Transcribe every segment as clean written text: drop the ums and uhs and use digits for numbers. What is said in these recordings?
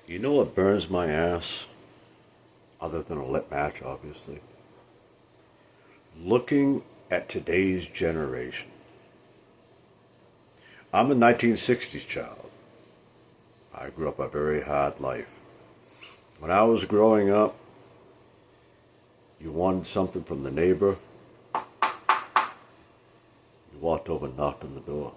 You know what burns my ass? Other than a lit match, obviously. Looking at today's generation. I'm a 1960s child. I grew up a very hard life. When I was growing up, you wanted something from the neighbor, you walked over and knocked on the door.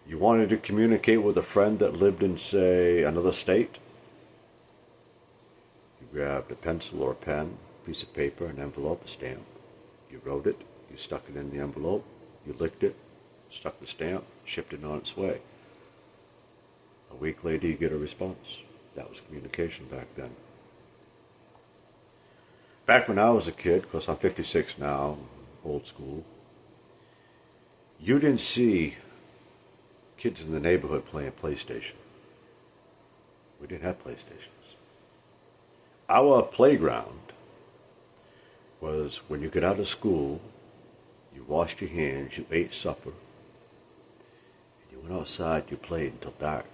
You wanted to communicate with a friend that lived in, say, another state. You grabbed a pencil or a pen, piece of paper, an envelope, a stamp. You wrote it, you stuck it in the envelope, you licked it, stuck the stamp, shipped it on its way. A week later, you get a response. That was communication back then. Back when I was a kid, because I'm 56 now, old school, you didn't see kids in the neighborhood playing PlayStation. We didn't have PlayStations. Our playground was when you got out of school, you washed your hands, you ate supper, and you went outside, you played until dark.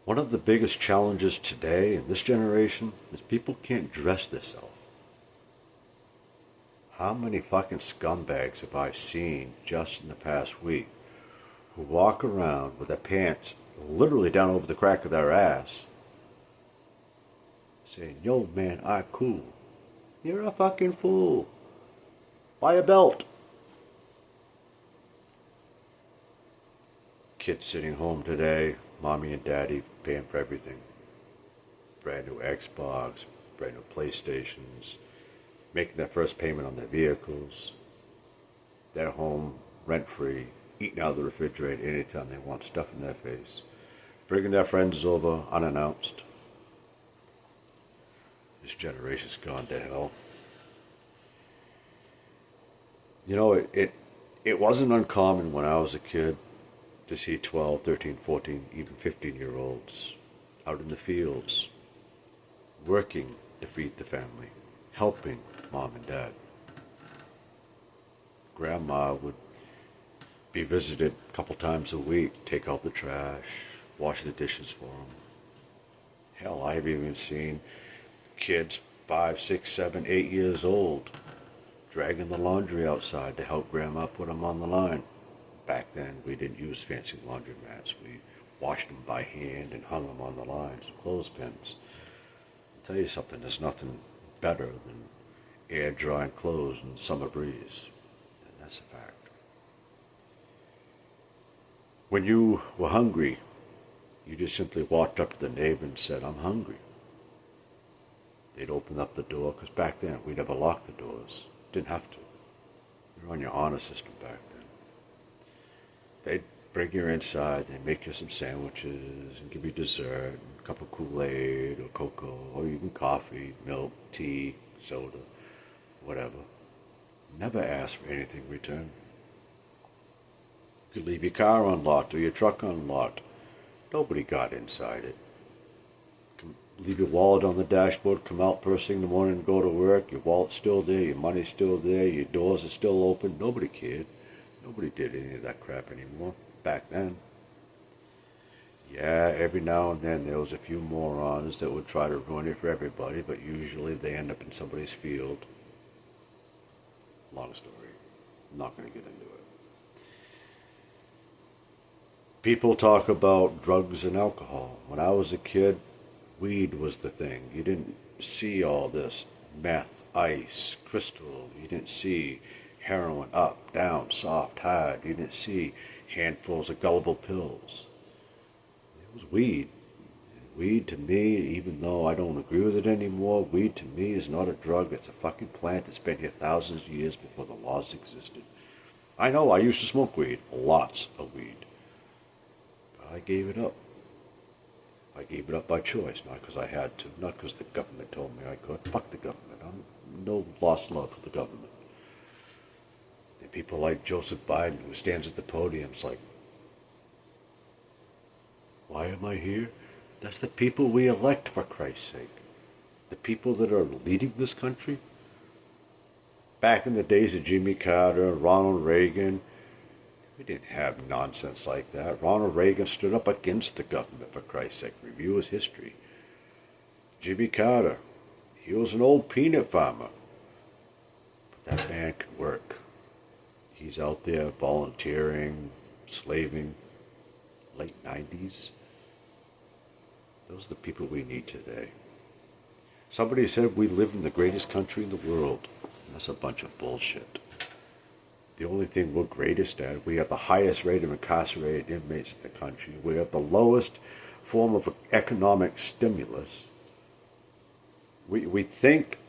One of the biggest challenges today in this generation is people can't dress themselves. How many fucking scumbags have I seen just in the past week who walk around with their pants literally down over the crack of their ass saying, yo man, I cool. You're a fucking fool. Buy a belt. Kids sitting home today, mommy and daddy paying for everything. Brand new Xbox, brand new PlayStations, making their first payment on their vehicles. They're home rent-free, eating out of the refrigerator anytime they want, stuff in their face, bringing their friends over unannounced. This generation's gone to hell. You know, it wasn't uncommon when I was a kid to see 12, 13, 14, even 15-year-olds out in the fields, working to feed the family, helping mom and dad. Grandma would be visited a couple times a week, take out the trash, wash the dishes for them. Hell, I've even seen kids 5, 6, 7, 8 years old dragging the laundry outside to help grandma put them on the line. Back then, we didn't use fancy laundromats. We washed them by hand and hung them on the lines with clothespins. I'll tell you something, there's nothing better than air drying clothes in summer breeze. And that's a fact. When you were hungry, you just simply walked up to the neighbor and said, I'm hungry. They'd open up the door, because back then we never locked the doors. Didn't have to. You were on your honor system back then. They'd bring you inside, they'd make you some sandwiches and give you dessert, and a cup of Kool-Aid or cocoa, or even coffee, milk, tea, soda, whatever. Never ask for anything in return. You could leave your car unlocked or your truck unlocked. Nobody got inside it. Leave your wallet on the dashboard, come out first thing in the morning and go to work. Your wallet's still there, your money's still there, your doors are still open. Nobody cared. Nobody did any of that crap anymore back then. Yeah, every now and then there was a few morons that would try to ruin it for everybody, but usually they end up in somebody's field. Long story. I'm not going to get into it. People talk about drugs and alcohol. When I was a kid, weed was the thing. You didn't see all this meth, ice, crystal. You didn't see heroin up, down, soft, hard. You didn't see handfuls of gullible pills. It was weed. Weed to me, even though I don't agree with it anymore, weed to me is not a drug. It's a fucking plant that's been here thousands of years before the laws existed. I know I used to smoke weed, lots of weed. But I gave it up. I gave it up by choice, not because I had to, not because the government told me I could. Fuck the government. I'm no lost love for the government. And people like Joseph Biden, who stands at the podiums like, why am I here? That's the people we elect, for Christ's sake. The people that are leading this country. Back in the days of Jimmy Carter, Ronald Reagan, We didn't have nonsense like that. Ronald Reagan stood up against the government, for Christ's sake. Review his history. Jimmy Carter, he was an old peanut farmer. But that man could work. He's out there volunteering, slaving, late 90s. Those are the people we need today. Somebody said we live in the greatest country in the world. That's a bunch of bullshit. The only thing we're greatest at, we have the highest rate of incarcerated inmates in the country. We have the lowest form of economic stimulus. We think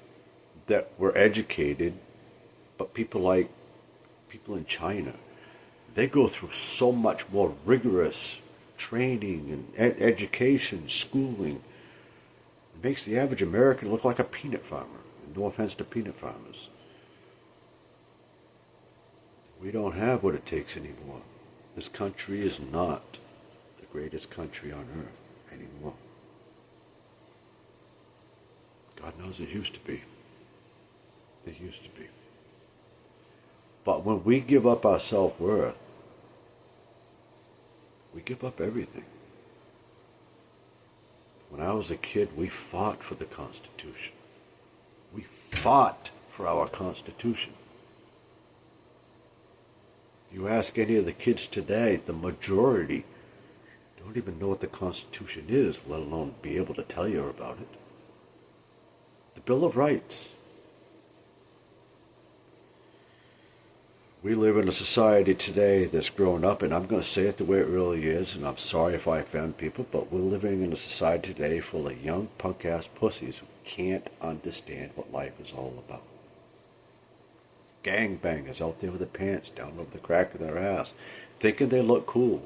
that we're educated, but people in China, they go through so much more rigorous training and education, schooling. It makes the average American look like a peanut farmer. No offense to peanut farmers. We don't have what it takes anymore. This country is not the greatest country on earth anymore. God knows it used to be. It used to be. But when we give up our self-worth, we give up everything. When I was a kid, we fought for the Constitution. We fought for our Constitution. You ask any of the kids today, the majority don't even know what the Constitution is, let alone be able to tell you about it. The Bill of Rights. We live in a society today that's grown up, and I'm going to say it the way it really is, and I'm sorry if I offend people, but we're living in a society today full of young punk-ass pussies who can't understand what life is all about. Gangbangers out there with their pants down over the crack of their ass, thinking they look cool.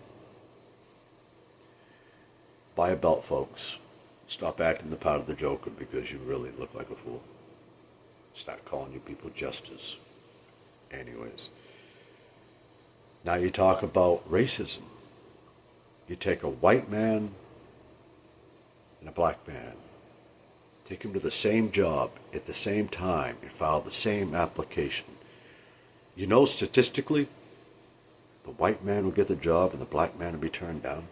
Buy a belt, folks. Stop acting the part of the Joker because you really look like a fool. Start calling you people jesters. Anyways. Now you talk about racism. You take a white man and a black man, take them to the same job at the same time and file the same application. You know, statistically, the white man will get the job and the black man will be turned down.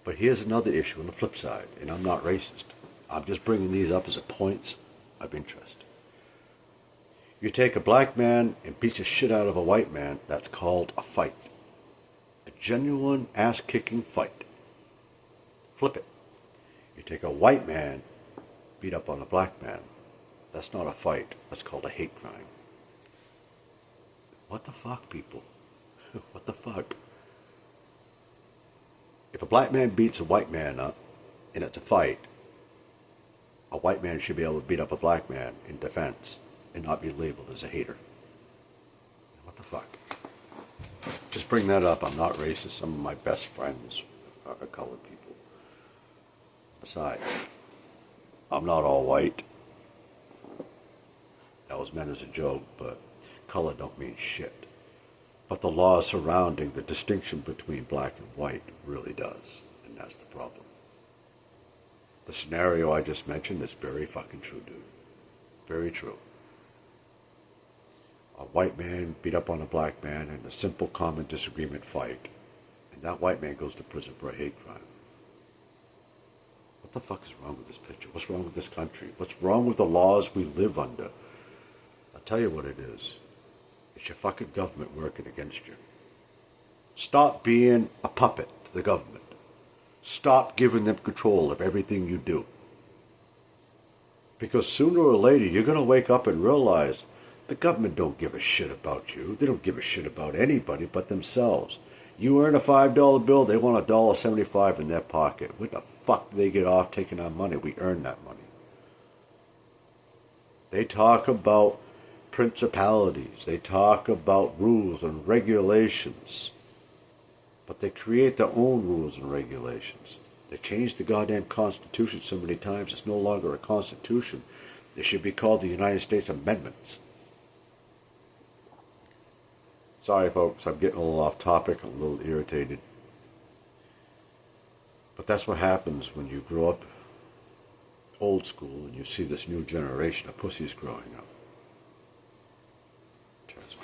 But here's another issue on the flip side, and I'm not racist. I'm just bringing these up as a points of interest. You take a black man and beat the shit out of a white man, that's called a fight. A genuine ass-kicking fight. Flip it. You take a white man, beat up on a black man. That's not a fight. That's called a hate crime. What the fuck, people? What the fuck? If a black man beats a white man up, and it's a fight, a white man should be able to beat up a black man in defense and not be labeled as a hater. What the fuck? Just bring that up. I'm not racist. Some of my best friends are colored people. Besides, I'm not all white. That was meant as a joke, but color don't mean shit. But the law surrounding the distinction between black and white really does, and that's the problem. The scenario I just mentioned is very fucking true, dude. Very true. A white man beat up on a black man in a simple common disagreement fight, and that white man goes to prison for a hate crime. What the fuck is wrong with this picture? What's wrong with this country? What's wrong with the laws we live under? I'll tell you what it is. It's your fucking government working against you. Stop being a puppet to the government. Stop giving them control of everything you do. Because sooner or later, you're going to wake up and realize the government don't give a shit about you. They don't give a shit about anybody but themselves. You earn a $5 bill, they want $1.75 in their pocket. What the fuck do they get off taking our money? We earn that money. They talk about principalities. They talk about rules and regulations. But they create their own rules and regulations. They changed the goddamn Constitution so many times, it's no longer a Constitution. It should be called the United States Amendments. Sorry, folks, I'm getting a little off topic. I'm a little irritated. But that's what happens when you grow up old school and you see this new generation of pussies growing up. Turns